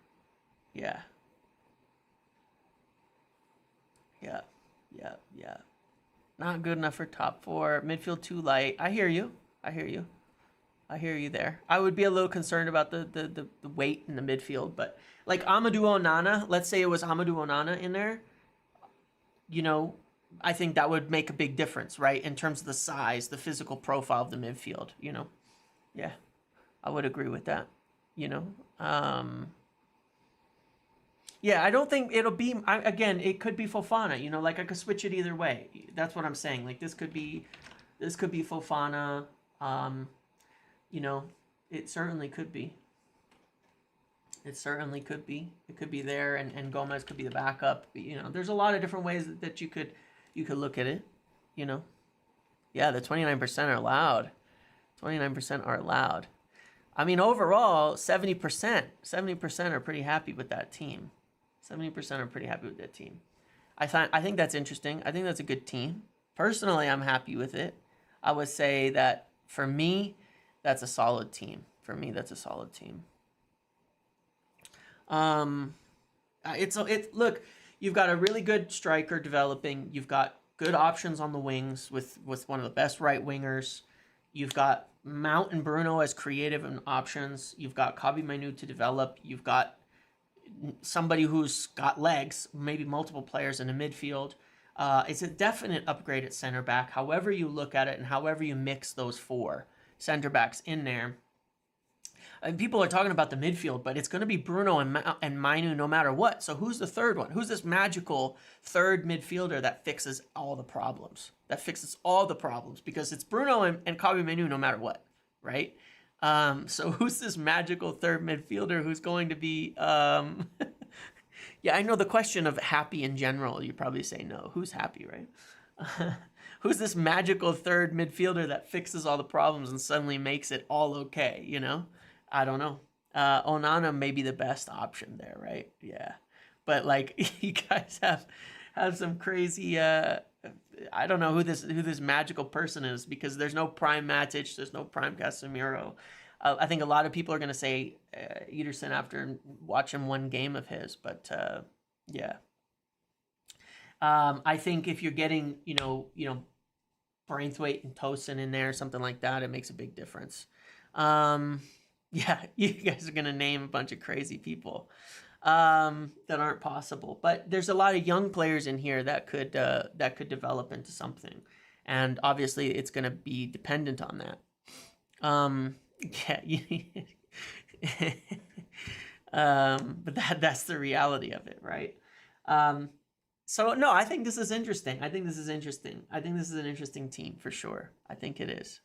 Yeah. Not good enough for top 4. Midfield too light. I hear you there. I would be a little concerned about the weight in the midfield, but like Amadou Onana, let's say it was Amadou Onana in there, I think that would make a big difference, right? In terms of the size, the physical profile of the midfield, Yeah, I would agree with that, Yeah, I don't think it'll be, again, it could be Fofana, like I could switch it either way. That's what I'm saying. Like this could be Fofana, it certainly could be. It certainly could be. It could be there, and Gomez could be the backup. There's a lot of different ways that you could look at it. Yeah, the 29% are allowed. 29% are allowed. I mean, overall, 70% are pretty happy with that team. 70% are pretty happy with that team. I think that's interesting. I think that's a good team. Personally, I'm happy with it. I would say that for me, that's a solid team. For me, that's a solid team. Look, you've got a really good striker developing. You've got good options on the wings with one of the best right wingers. You've got Mount and Bruno as creative and options. You've got Kabi Mainu to develop. You've got somebody who's got legs, maybe multiple players in the midfield. It's a definite upgrade at center back, however you look at it and however you mix those 4 center backs in there. And people are talking about the midfield, but it's going to be Bruno and Mainu no matter what. So who's the third one? Who's this magical third midfielder that fixes all the problems? Because it's Bruno and Kabi Mainu no matter what, right? So who's this magical third midfielder who's going to be... Yeah, I know the question of happy in general, you probably say no. Who's happy, right? Who's this magical third midfielder that fixes all the problems and suddenly makes it all okay, I don't know. Onana may be the best option there, right? Yeah. But like you guys have some crazy I don't know who this magical person is because there's no prime Matic, there's no prime Casemiro. I think a lot of people are going to say Ederson after watching one game of his, but yeah. I think if you're getting, Braithwaite and Tosin in there, something like that, it makes a big difference. Yeah, you guys are going to name a bunch of crazy people that aren't possible. But there's a lot of young players in here that could develop into something. And obviously, it's going to be dependent on that. But that's the reality of it, right? So no, I think this is interesting. I think this is an interesting team for sure. I think it is.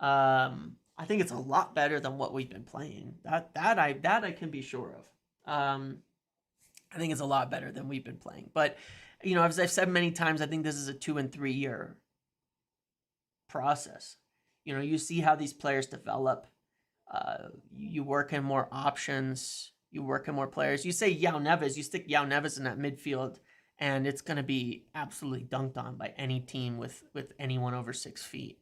I think it's a lot better than what we've been playing. That I can be sure of. I think it's a lot better than we've been playing. But as I've said many times, I think this is a 2 and 3 year process. You see how these players develop. You work in more options. You work in more players. You say Yao Neves, you stick Yao Neves in that midfield, and it's going to be absolutely dunked on by any team with anyone over 6 feet.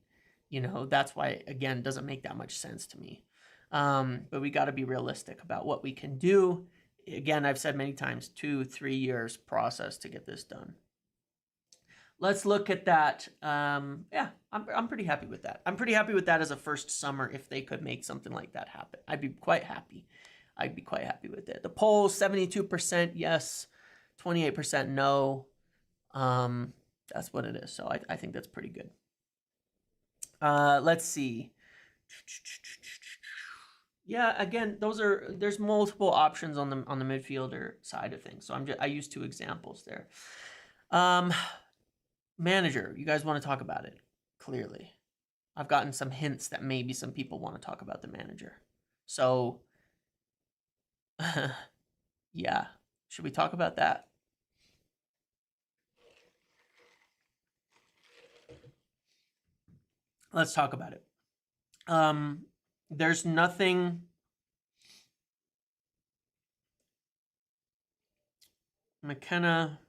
That's why, again, it doesn't make that much sense to me. But we got to be realistic about what we can do. Again, I've said many times, 2-3 years process to get this done. Let's look at that. Yeah, I'm pretty happy with that. I'm pretty happy with that as a first summer if they could make something like that happen. I'd be quite happy. I'd be quite happy with it. The polls, 72% yes, 28% no. That's what it is. So I think that's pretty good. Let's see. Yeah, again, there's multiple options on the midfielder side of things. So I used 2 examples there. Manager, you guys want to talk about it? Clearly, I've gotten some hints that maybe some people want to talk about the manager. So, yeah, should we talk about that? Let's talk about it. There's nothing. McKenna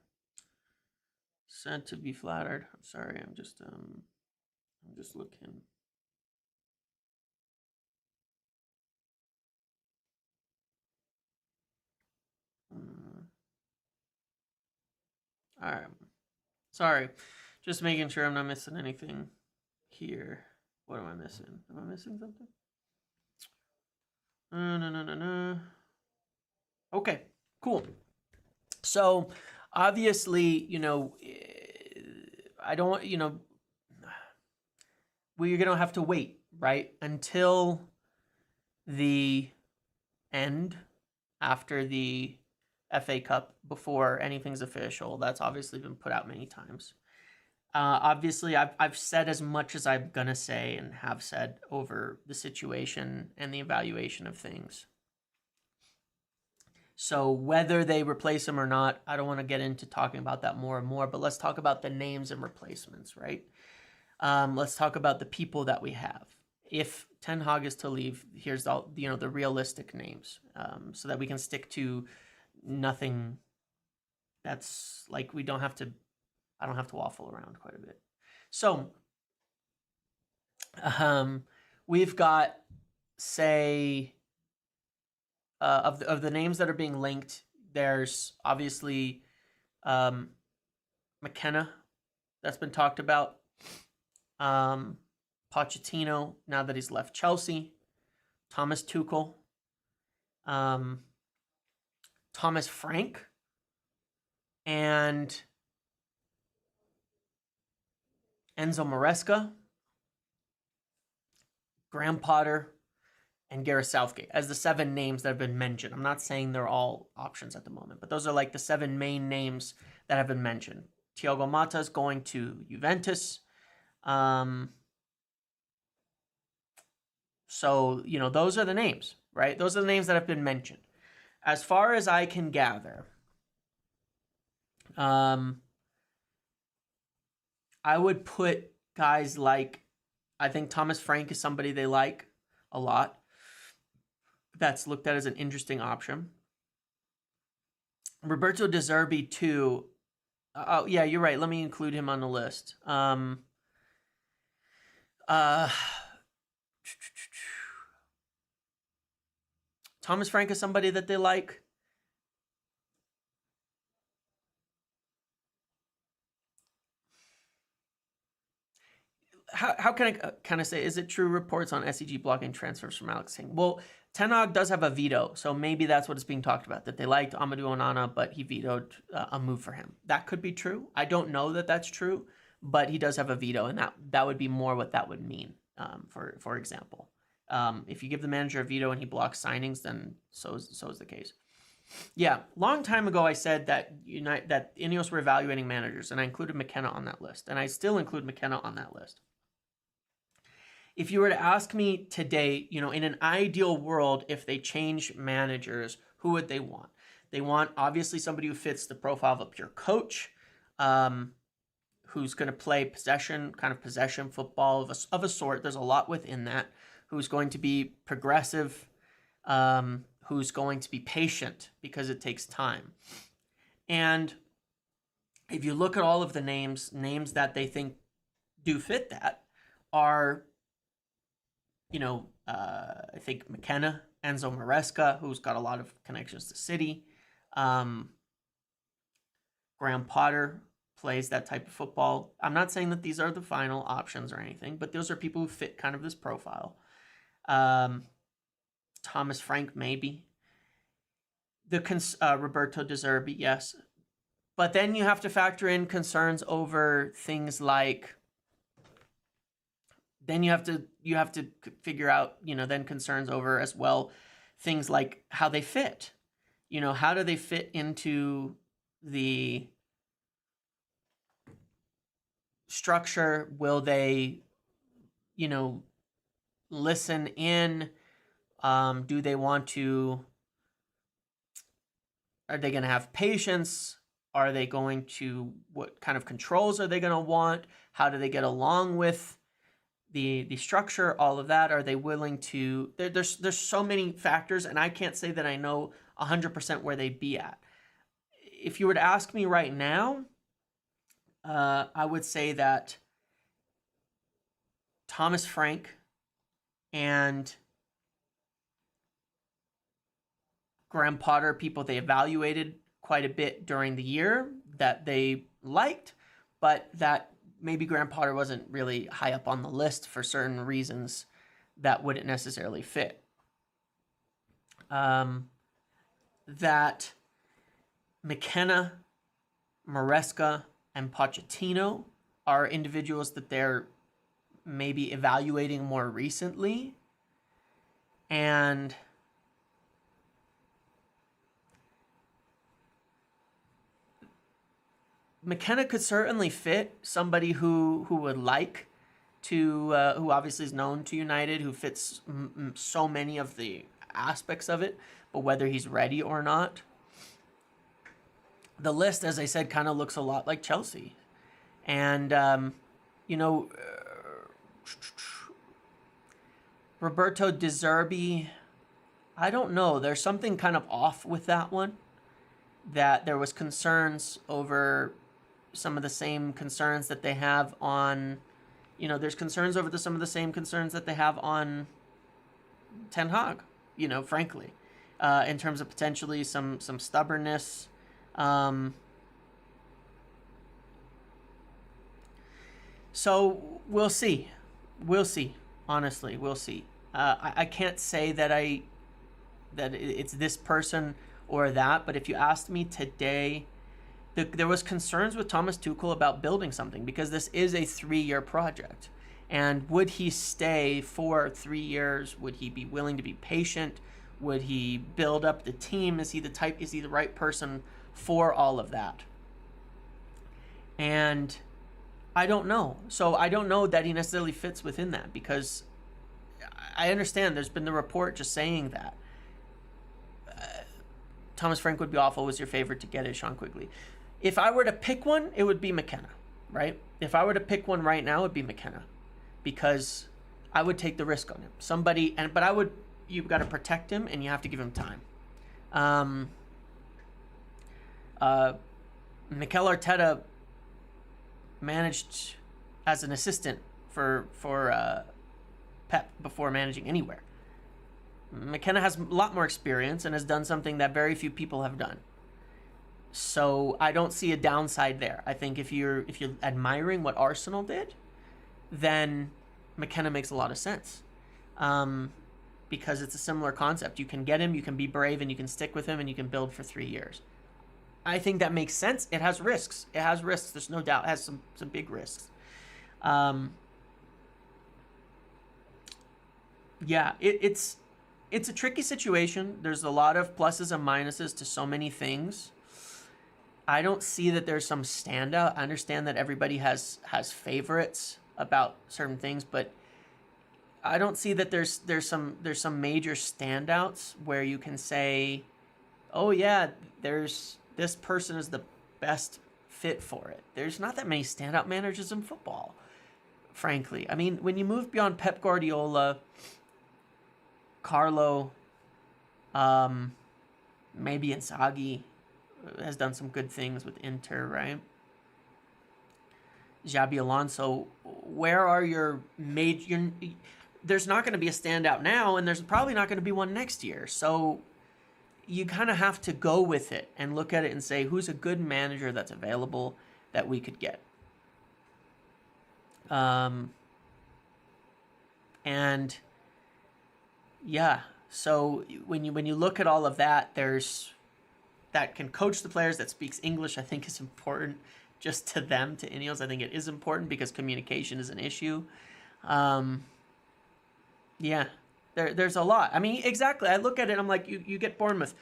said to be flattered. I'm sorry, I'm just looking. All right. Sorry, just making sure I'm not missing anything here. What am I missing? Am I missing something? No. Okay, cool. So obviously, I don't, we're going to have to wait, right, until the end after the FA Cup before anything's official. That's obviously been put out many times. Obviously, I've said as much as I'm going to say and have said over the situation and the evaluation of things. So whether they replace him or not, I don't want to get into talking about that more and more, but let's talk about the names and replacements, right? Let's talk about the people that we have. If Ten Hag is to leave, here's all the realistic names, so that we can stick to nothing that's like I don't have to waffle around quite a bit. So we've got, say, of the names that are being linked, there's obviously McKenna that's been talked about. Pochettino, now that he's left Chelsea. Thomas Tuchel. Thomas Frank. And Enzo Maresca. Graham Potter. And Gareth Southgate as the 7 names that have been mentioned. I'm not saying they're all options at the moment, but those are like the 7 main names that have been mentioned. Thiago Motta is going to Juventus. So, those are the names, right? Those are the names that have been mentioned. As far as I can gather, I would put guys like, I think Thomas Frank is somebody they like a lot. That's looked at as an interesting option. Roberto De Zerbi too. Oh yeah, you're right. Let me include him on the list. Thomas Frank is somebody that they like. How can I kind of say, is it true reports on SEG blocking transfers from Alex Singh? Well, Ten Hag does have a veto, so maybe that's what is being talked about, that they liked Amadou Onana, but he vetoed a move for him. That could be true. I don't know that that's true, but he does have a veto, and that would be more what that would mean, for example. If you give the manager a veto and he blocks signings, then so is the case. Yeah, long time ago I said that Ineos were evaluating managers, and I included McKenna on that list, and I still include McKenna on that list. if you were to ask me today, in an ideal world, if they change managers, who would they want? They want, obviously, somebody who fits the profile of a pure coach, who's going to play possession football of a sort. There's a lot within that. Who's going to be progressive, who's going to be patient because it takes time. And if you look at all of the names that they think do fit that are, I think McKenna, Enzo Maresca, who's got a lot of connections to City. Graham Potter plays that type of football. I'm not saying that these are the final options or anything, but those are people who fit kind of this profile. Thomas Frank, maybe. Roberto De Zerbi, yes. But then you have to factor in concerns over things like, then you have to figure out, then concerns over as well, things like how they fit. How do they fit into the structure? Will they, listen in? Do they want to, are they going to have patience? Are they going to, what kind of controls are they going to want? How do they get along with the structure, all of that? Are they willing to, there's so many factors, and I can't say that I know 100% where they'd be at. If you were to ask me right now, I would say that Thomas Frank and Graham Potter, people they evaluated quite a bit during the year that they liked, but that maybe Graham Potter wasn't really high up on the list for certain reasons that wouldn't necessarily fit. That McKenna, Maresca, and Pochettino are individuals that they're maybe evaluating more recently. And McKenna could certainly fit somebody who would like to, who obviously is known to United, who fits so many of the aspects of it, but whether he's ready or not. The list, as I said, kind of looks a lot like Chelsea. And, Roberto De Zerbi, I don't know. There's something kind of off with that one. That there was concerns over some of the same concerns that they have on, there's concerns over some of the same concerns that they have on Ten Hag, frankly, in terms of potentially some stubbornness. So we'll see. Honestly, we'll see. I can't say that it's this person or that, but if you asked me today, there was concerns with Thomas Tuchel about building something, because this is a 3-year project. And would he stay for 3 years? Would he be willing to be patient? Would he build up the team? Is he the right person for all of that? And I don't know. So I don't know that he necessarily fits within that, because I understand there's been the report just saying that Thomas Frank would be awful, was your favorite to get it, Sean Quigley. If I were to pick one, it would be McKenna, right? If I were to pick one right now, it would be McKenna, because I would take the risk on him. But you've got to protect him, and you have to give him time. Mikel Arteta managed as an assistant for Pep before managing anywhere. McKenna has a lot more experience and has done something that very few people have done. So I don't see a downside there. I think if you're admiring what Arsenal did, then McKenna makes a lot of sense. Because it's a similar concept. You can get him, you can be brave, and you can stick with him, and you can build for 3 years. I think that makes sense. It has risks. There's no doubt. It has some big risks. It's a tricky situation. There's a lot of pluses and minuses to so many things. I don't see that there's some standout. I understand that everybody has favorites about certain things, but I don't see that there's some major standouts where you can say, oh yeah, there's this person is the best fit for it. There's not that many standout managers in football, frankly. I mean, when you move beyond Pep Guardiola, Carlo, maybe Inzaghi has done some good things with Inter, right? Xabi Alonso, where are your major? There's not going to be a standout now, and there's probably not going to be one next year. So you kind of have to go with it and look at it and say, who's a good manager that's available that we could get? And yeah, so when you look at all of that, there's that can coach the players, that speaks English. I think is important just to them, to Ineos. I think it is important because communication is an issue. Yeah, there's a lot. I mean, exactly. I look at it, I'm like, you get Bournemouth.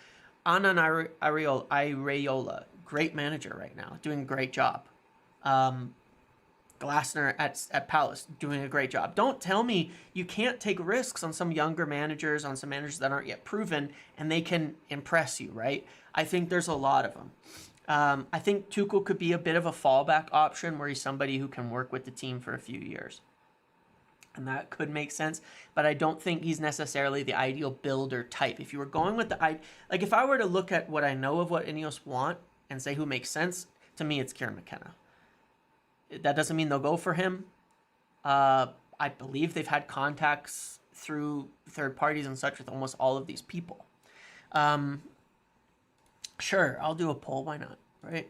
Anan Areola, great manager right now, doing a great job. Glasner at Palace, doing a great job. Don't tell me you can't take risks on some younger managers, on some managers that aren't yet proven, and they can impress you, right? I think there's a lot of them. I think Tuchel could be a bit of a fallback option where he's somebody who can work with the team for a few years. And that could make sense, but I don't think he's necessarily the ideal builder type. If you were going with like if I were to look at what I know of what Ineos want and say who makes sense, to me it's Kieran McKenna. That doesn't mean they'll go for him. I believe they've had contacts through third parties and such with almost all of these people. Sure, I'll do a poll. Why not? Right?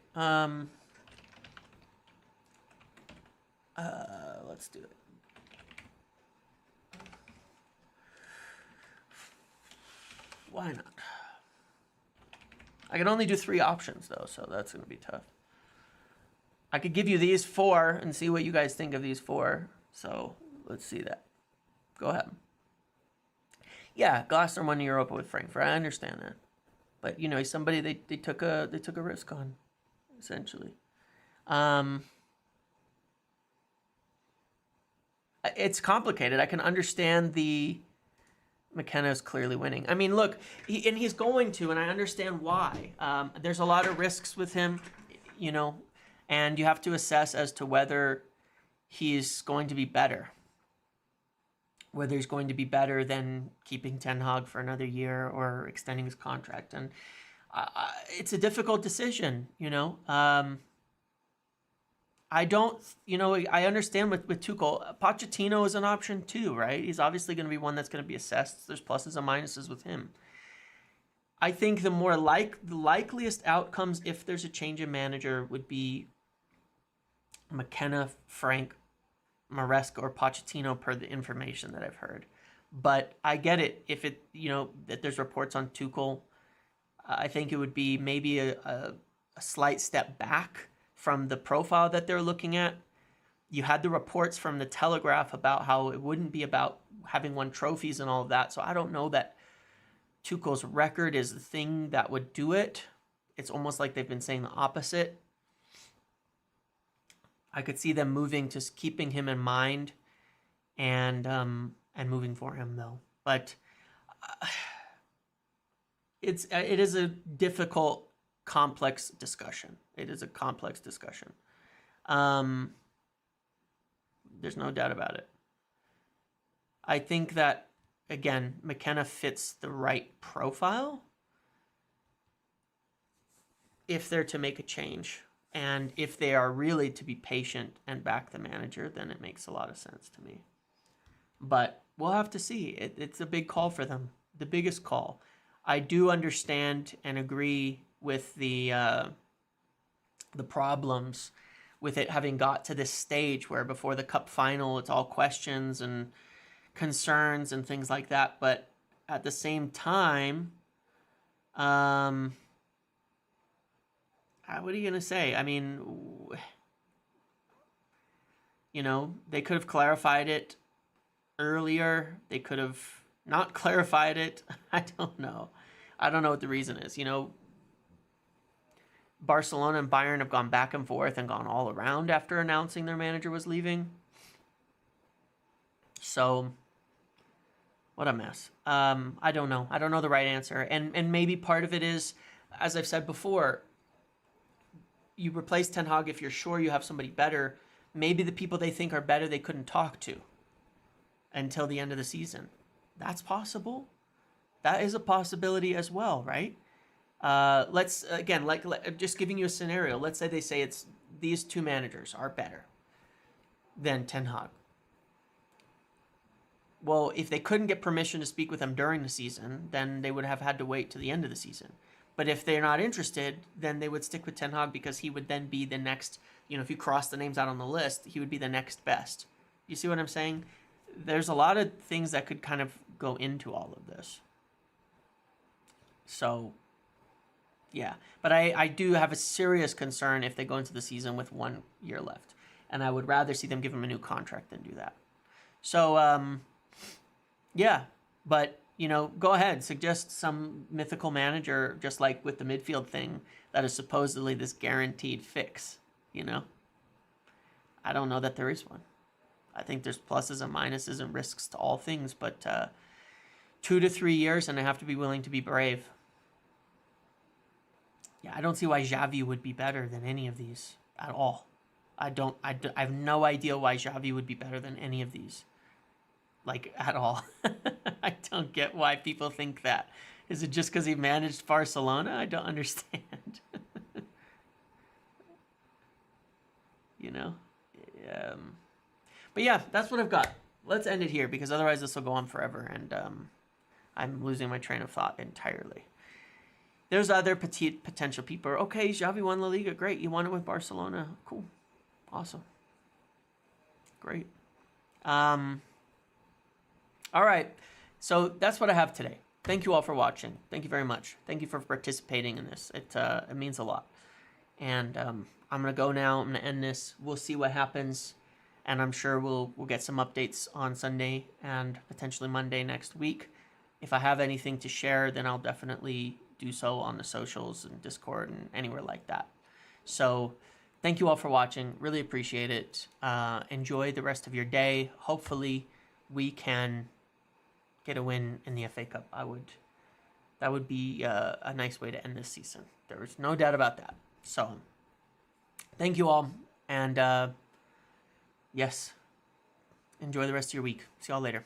Let's do it. Why not? I can only do 3 options, though, so that's going to be tough. I could give you these 4 and see what you guys think of these 4. So let's see that. Go ahead. Yeah, Glasner won Europa with Frankfurt. I understand that, but you know, he's somebody they took a risk on, essentially. It's complicated. I can understand the McKenna's clearly winning. I mean, look, he's going to, and I understand why. There's a lot of risks with him, you know, and you have to assess as to whether he's going to be better. Whether he's going to be better than keeping Ten Hag for another year or extending his contract. And it's a difficult decision, you know. I don't, you know, I understand with Tuchel. Pochettino is an option too, right? He's obviously going to be one that's going to be assessed. There's pluses and minuses with him. I think the more the likeliest outcomes, if there's a change in manager, would be McKenna, Frank, Maresca, or Pochettino, per the information that I've heard. But I get it. If it, you know, that there's reports on Tuchel, I think it would be maybe a slight step back from the profile that they're looking at. You had the reports from the Telegraph about how it wouldn't be about having won trophies and all of that. So I don't know that Tuchel's record is the thing that would do it. It's almost like they've been saying the opposite. I could see them moving to keeping him in mind and moving for him, though. But it is a difficult, complex discussion. It is a complex discussion. There's no doubt about it. I think that, again, McKenna fits the right profile if they're to make a change. And if they are really to be patient and back the manager, then it makes a lot of sense to me. But we'll have to see. It's a big call for them, the biggest call. I do understand and agree with the problems with it having got to this stage where before the cup final, it's all questions and concerns and things like that. But at the same time, what are you going to say? I mean, you know, they could have clarified it earlier. They could have not clarified it. I don't know. I don't know what the reason is. You know, Barcelona and Bayern have gone back and forth and gone all around after announcing their manager was leaving. So What a mess. I don't know. I don't know the right answer. And maybe part of it is, as I've said before, you replace Ten Hag if you're sure you have somebody better. Maybe the people they think are better they couldn't talk to until the end of the season. That's possible. That is a possibility as well, right? Let's again, just giving you a scenario. Let's say they say it's these two managers are better than Ten Hag. Well, if they couldn't get permission to speak with him during the season, then they would have had to wait to the end of the season. But if they're not interested, then they would stick with Ten Hag because he would then be the next, if you cross the names out on the list, he would be the next best. You see what I'm saying? There's a lot of things that could kind of go into all of this. So, yeah. But I do have a serious concern if they go into the season with 1 year left. And I would rather see them give him a new contract than do that. So, yeah. But, go ahead. Suggest some mythical manager, just like with the midfield thing, that is supposedly this guaranteed fix, I don't know that there is one. I think there's pluses and minuses and risks to all things, but 2 to 3 years, and I have to be willing to be brave. Yeah, I don't see why Xavi would be better than any of these at all. I have no idea why Xavi would be better than any of these. Like, at all. I don't get why people think that. Is it just because he managed Barcelona? I don't understand. But yeah, that's what I've got. Let's end it here because otherwise this will go on forever and I'm losing my train of thought entirely. There's other potential people. Okay, Xavi won La Liga. Great. You won it with Barcelona. Cool. Awesome. Great. All right. So that's what I have today. Thank you all for watching. Thank you very much. Thank you for participating in this. It means a lot. And I'm going to go now. I'm going to end this. We'll see what happens. And I'm sure we'll get some updates on Sunday and potentially Monday next week. If I have anything to share, then I'll definitely do so on the socials and Discord and anywhere like that. So thank you all for watching. Really appreciate it. Enjoy the rest of your day. Hopefully we can get a win in the FA Cup. That would be a nice way to end this season. There's no doubt about that. So thank you all. And yes, enjoy the rest of your week. See y'all later.